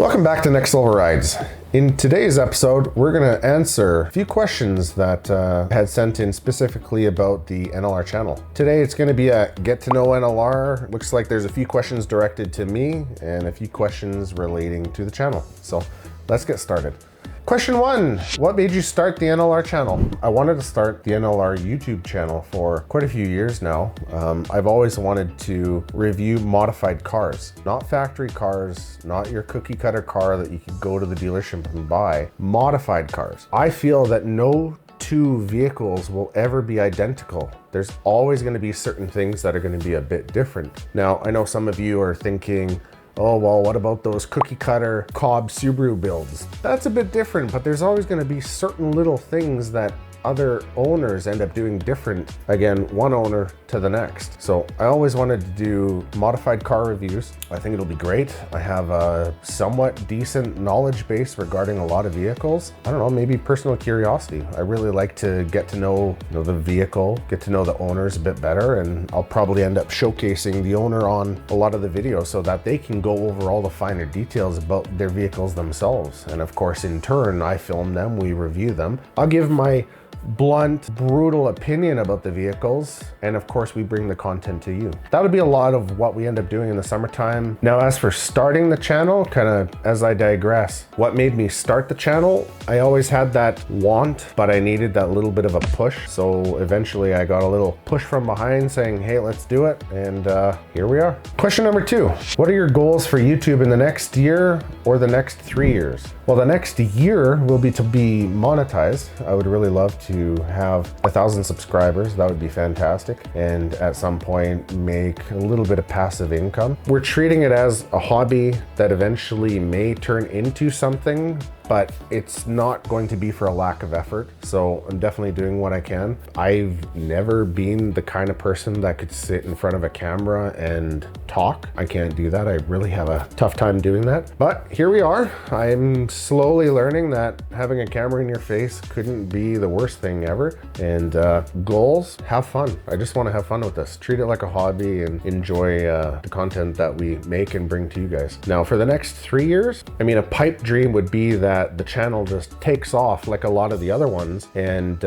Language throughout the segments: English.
Welcome back to Next Level Rides. In today's episode, we're going to answer a few questions that had sent in specifically about the NLR channel. Today it's going to be a get to know NLR. Looks like there's a few questions directed to me and a few questions relating to the channel. So let's get started. Question 1, what made you start the NLR channel? I wanted to start the NLR YouTube channel for quite a few years now. I've always wanted to review modified cars, not factory cars, not your cookie cutter car that you could go to the dealership and buy, modified cars. I feel that no two vehicles will ever be identical. There's always going to be certain things that are going to be a bit different. Now, I know some of you are thinking, oh, well, what about those cookie cutter Cobb Subaru builds? That's a bit different, but there's always going to be certain little things that other owners end up doing different, again, one owner to the next. So I always wanted to do modified car reviews. I think it'll be great. I have a somewhat decent knowledge base regarding a lot of vehicles. I don't know, maybe personal curiosity. I really like to get to know the vehicle, get to know the owners a bit better, and I'll probably end up showcasing the owner on a lot of the videos so that they can go over all the finer details about their vehicles themselves. And of course, in turn, I film them, we review them. I'll give my blunt, brutal opinion about the vehicles, and of course we bring the content to you. That would be a lot of what we end up doing in the summertime. Now, as for starting the channel, kind of as I digress, what made me start the channel? I always had that want, but I needed that little bit of a push. So eventually I got a little push from behind saying, hey, let's do it. And here we are. Question number 2, what are your goals for YouTube in the next year or the next 3 years? Well, the next year will be to be monetized. I would really love to have 1,000 subscribers. That would be fantastic. And at some point make a little bit of passive income. We're treating it as a hobby that eventually may turn into something, but it's not going to be for a lack of effort. So I'm definitely doing what I can. I've never been the kind of person that could sit in front of a camera and talk. I can't do that. I really have a tough time doing that. But here we are. I'm slowly learning that having a camera in your face couldn't be the worst thing ever. And goals, have fun. I just want to have fun with this. Treat it like a hobby and enjoy the content that we make and bring to you guys. Now, for the next 3 years, I mean, a pipe dream would be that the channel just takes off like a lot of the other ones, and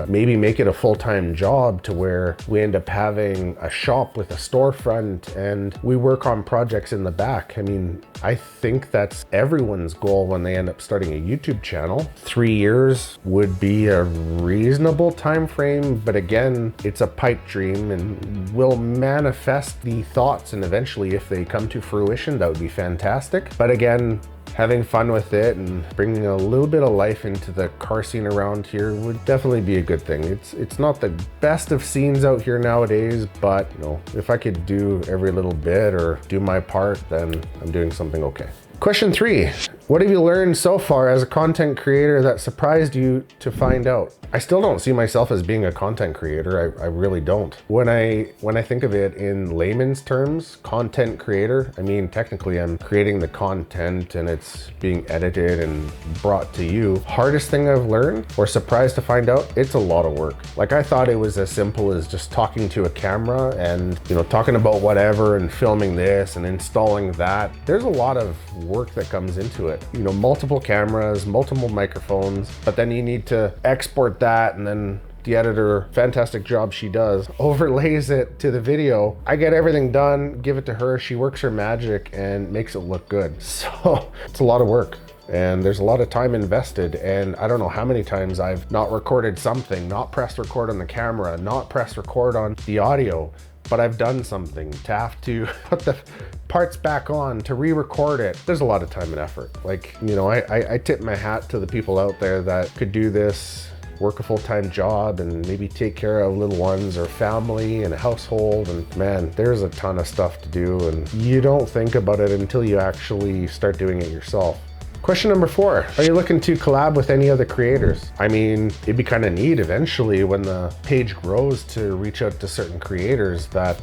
maybe make it a full-time job to where we end up having a shop with a storefront and we work on projects in the back. I mean, I think that's everyone's goal when they end up starting a YouTube channel. 3 years would be a reasonable time frame, but again, it's a pipe dream and we'll manifest the thoughts, and eventually if they come to fruition, that would be fantastic. But again, having fun with it and bringing a little bit of life into the car scene around here would definitely be a good thing. It's not the best of scenes out here nowadays, but if I could do every little bit or do my part, then I'm doing something okay. Question 3, what have you learned so far as a content creator that surprised you to find out? I still don't see myself as being a content creator. I really don't. When I think of it in layman's terms, content creator, I mean, technically I'm creating the content and it's being edited and brought to you. Hardest thing I've learned, or surprised to find out, it's a lot of work. Like, I thought it was as simple as just talking to a camera and, talking about whatever and filming this and installing that. There's a lot of work that comes into it. Multiple cameras, multiple microphones, but then you need to export that, and then the editor, fantastic job she does, overlays it to the video. I get everything done, give it to her, she works her magic and makes it look good. So it's a lot of work. And there's a lot of time invested, and I don't know how many times I've not recorded something, not pressed record on the camera, not pressed record on the audio, but I've done something to have to put the parts back on, to re-record it. There's a lot of time and effort. Like, I tip my hat to the people out there that could do this, work a full-time job and maybe take care of little ones or family and a household. And man, there's a ton of stuff to do, and you don't think about it until you actually start doing it yourself. Question number 4, are you looking to collab with any other creators? I mean, it'd be kind of neat eventually when the page grows to reach out to certain creators that,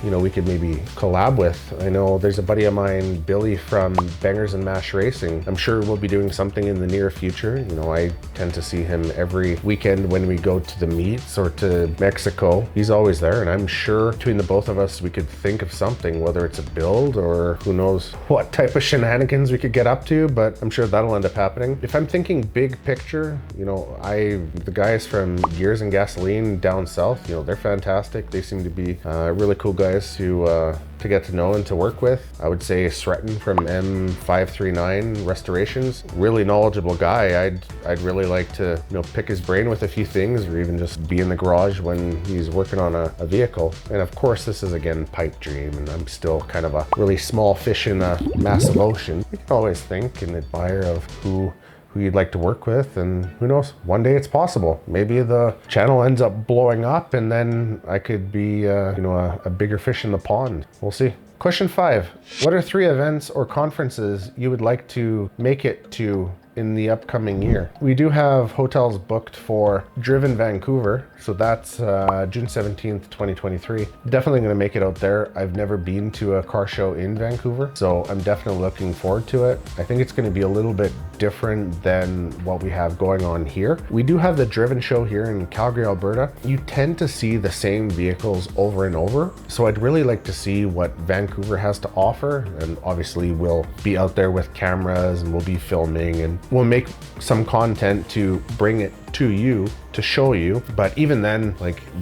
we could maybe collab with. I know there's a buddy of mine, Billy from Bangers and Mash Racing. I'm sure we'll be doing something in the near future. I tend to see him every weekend when we go to the meets or to Mexico. He's always there, and I'm sure between the both of us, we could think of something, whether it's a build or who knows what type of shenanigans we could get up to, but I'm sure that'll end up happening. If I'm thinking big picture, the guys from Gears and Gasoline down south, they're fantastic. They seem to be really cool guys to get to know and to work with. I would say Sretton from M539 Restorations, really knowledgeable guy. I'd really like to pick his brain with a few things, or even just be in the garage when he's working on a vehicle. And of course, this is again pipe dream, and I'm still kind of a really small fish in a massive ocean. You can always think and admire of who you'd like to work with, and who knows, one day it's possible. Maybe the channel ends up blowing up and then I could be a bigger fish in the pond. We'll see. Question 5, what are 3 events or conferences you would like to make it to in the upcoming year? We do have hotels booked for Driven Vancouver, so that's June 17th, 2023. Definitely gonna make it out there. I've never been to a car show in Vancouver, so I'm definitely looking forward to it. I think it's gonna be a little bit different than what we have going on here. We do have the Driven show here in Calgary, Alberta. You tend to see the same vehicles over and over, so I'd really like to see what Vancouver has to offer, and obviously we'll be out there with cameras and we'll be filming, and we'll make some content to bring it to you, to show you. But even then,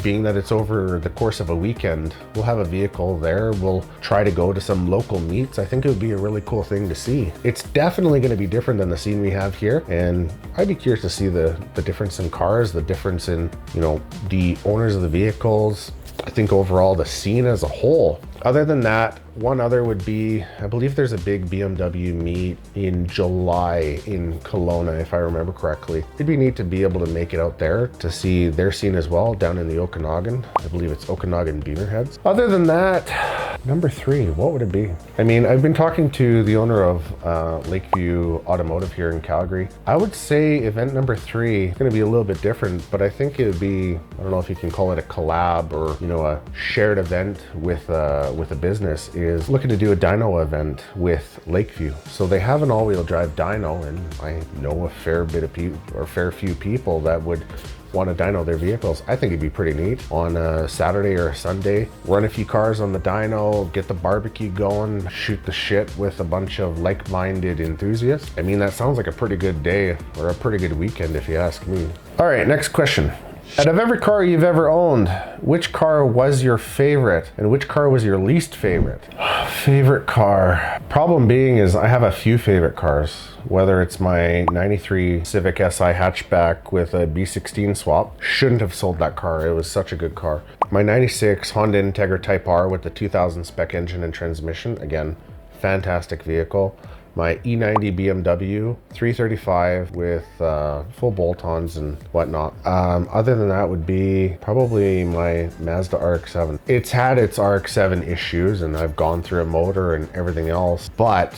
being that it's over the course of a weekend, we'll have a vehicle there. We'll try to go to some local meets. I think it would be a really cool thing to see. It's definitely going to be different than the scene we have here, and I'd be curious to see the difference in cars, the difference in the owners of the vehicles. I think overall the scene as a whole. Other than that, one other would be, I believe there's a big BMW meet in July in Kelowna, if I remember correctly. It'd be neat to be able to make it out there to see their scene as well, down in the Okanagan. I believe it's Okanagan Beanerheads. Other than that, number 3, what would it be? I mean, I've been talking to the owner of Lakeview Automotive here in Calgary. I would say event number 3 is gonna be a little bit different, but I think it would be, I don't know if you can call it a collab or, a shared event with a business, is looking to do a dyno event with Lakeview. So they have an all-wheel drive dyno, and I know a fair few people that would want to dyno their vehicles. I think it'd be pretty neat on a Saturday or a Sunday, run a few cars on the dyno, get the barbecue going, shoot the shit with a bunch of like-minded enthusiasts. I mean, that sounds like a pretty good day or a pretty good weekend if you ask me. All right, next question. Out of every car you've ever owned, which car was your favorite and which car was your least favorite? Favorite car. Problem being is I have a few favorite cars, whether it's my 93 Civic Si hatchback with a B16 swap. Shouldn't have sold that car. It was such a good car. My 96 Honda Integra Type R with the 2000 spec engine and transmission. Again, fantastic vehicle. My E90 BMW 335 with full bolt-ons and whatnot. Other than that would be probably my Mazda RX-7. It's had its RX-7 issues, and I've gone through a motor and everything else, but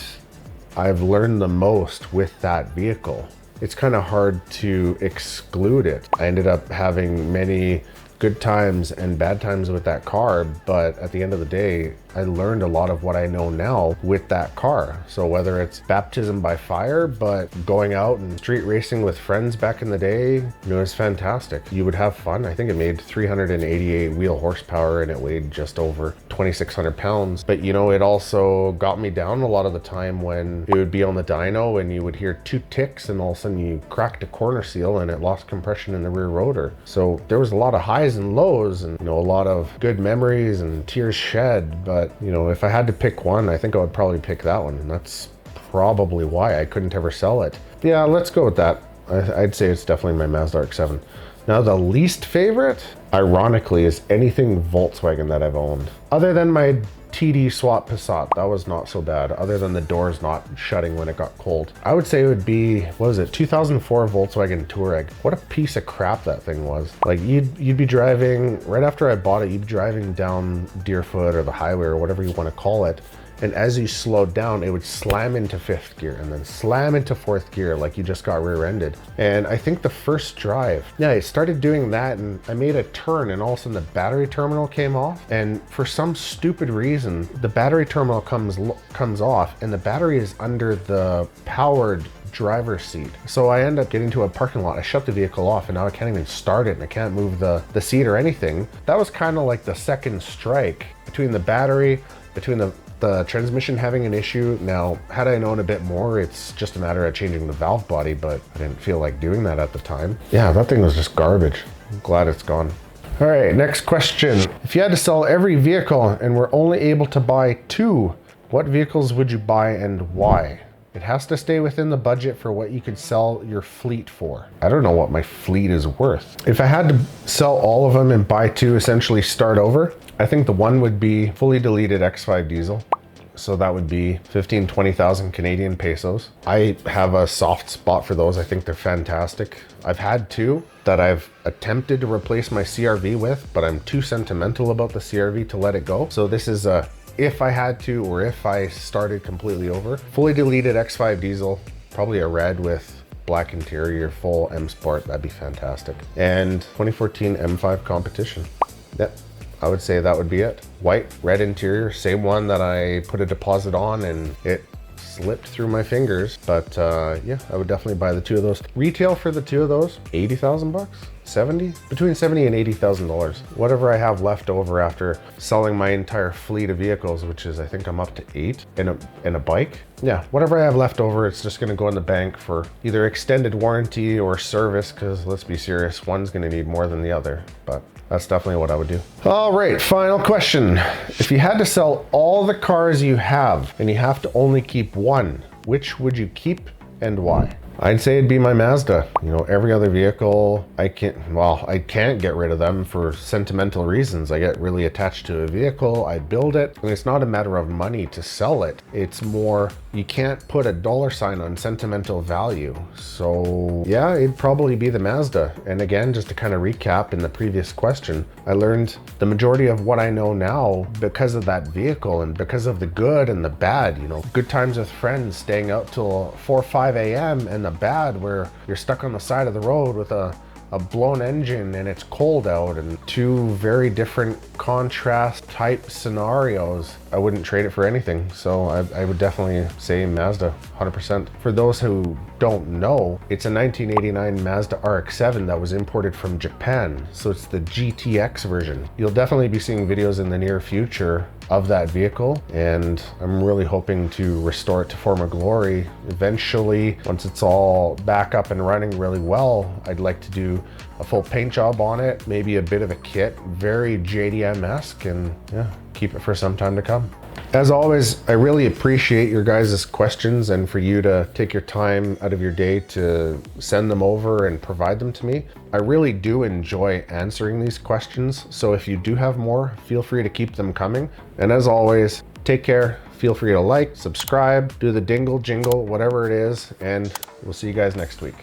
I've learned the most with that vehicle. It's kind of hard to exclude it. I ended up having many good times and bad times with that car, but at the end of the day, I learned a lot of what I know now with that car. So whether it's baptism by fire, but going out and street racing with friends back in the day, it was fantastic. You would have fun. I think it made 388 wheel horsepower and it weighed just over 2,600 pounds. But it also got me down a lot of the time when it would be on the dyno and you would hear 2 ticks and all of a sudden you cracked a corner seal and it lost compression in the rear rotor. So there was a lot of highs and lows and a lot of good memories and tears shed. But if I had to pick one, I think I would probably pick that one, and that's probably why I couldn't ever sell it. Yeah, let's go with that. I'd say it's definitely my Mazda RX-7. Now the least favorite, ironically, is anything Volkswagen that I've owned. Other than my TD swap Passat, that was not so bad, other than the doors not shutting when it got cold. I would say it would be, 2004 Volkswagen Touareg. What a piece of crap that thing was. Like you'd be driving, right after I bought it, you'd be driving down Deerfoot or the highway or whatever you want to call it, And as you slowed down, it would slam into 5th gear and then slam into 4th gear like you just got rear-ended. And I think the first drive, yeah, I started doing that and I made a turn and all of a sudden the battery terminal came off. And for some stupid reason, the battery terminal comes off and the battery is under the powered driver's seat. So I end up getting to a parking lot. I shut the vehicle off and now I can't even start it and I can't move the seat or anything. That was kind of like the second strike between the battery, between the transmission having an issue. Now, had I known a bit more, it's just a matter of changing the valve body, but I didn't feel like doing that at the time. Yeah, that thing was just garbage. I'm glad it's gone. All right, next question. If you had to sell every vehicle and were only able to buy 2, what vehicles would you buy and why? It has to stay within the budget for what you could sell your fleet for. I don't know what my fleet is worth. If I had to sell all of them and buy 2, essentially start over, I think the one would be fully deleted X5 diesel. So that would be 15,000, 20,000 Canadian pesos. I have a soft spot for those. I think they're fantastic. I've had 2 that I've attempted to replace my CRV with, but I'm too sentimental about the CRV to let it go. So this is a if I had to, or if I started completely over. Fully deleted X5 diesel, probably a red with black interior, full M Sport, that'd be fantastic. And 2014 M5 competition. Yep, I would say that would be it. White, red interior, same one that I put a deposit on and it slipped through my fingers. But yeah, I would definitely buy the 2 of those. Retail for the 2 of those, 80,000 bucks? 70? Between 70 and $80,000. Whatever I have left over after selling my entire fleet of vehicles, which is, I think I'm up to 8 in a bike. Yeah, whatever I have left over, it's just gonna go in the bank for either extended warranty or service, because let's be serious, one's gonna need more than the other, but that's definitely what I would do. All right, final question. If you had to sell all the cars you have and you have to only keep one, which would you keep and why? I'd say it'd be my Mazda. You know, every other vehicle, I can't get rid of them for sentimental reasons. I get really attached to a vehicle, I build it, and it's not a matter of money to sell it. It's more, you can't put a dollar sign on sentimental value. So yeah, it'd probably be the Mazda. And again, just to kind of recap in the previous question, I learned the majority of what I know now because of that vehicle and because of the good and the bad. You know, good times with friends, staying out till 4 or 5 a.m. and the bad where you're stuck on the side of the road with a blown engine and it's cold out, and 2 very different contrast type scenarios. I wouldn't trade it for anything. So I would definitely say Mazda, 100%. For those who don't know, it's a 1989 Mazda RX-7 that was imported from Japan. So it's the GTX version. You'll definitely be seeing videos in the near future of that vehicle, and I'm really hoping to restore it to former glory. Eventually, once it's all back up and running really well, I'd like to do a full paint job on it, maybe a bit of a kit, very JDM-esque, and yeah, keep it for some time to come. As always, I really appreciate your guys' questions and for you to take your time out of your day to send them over and provide them to me. I really do enjoy answering these questions, so if you do have more, feel free to keep them coming. And as always, take care, feel free to like, subscribe, do the dingle jingle, whatever it is, and we'll see you guys next week.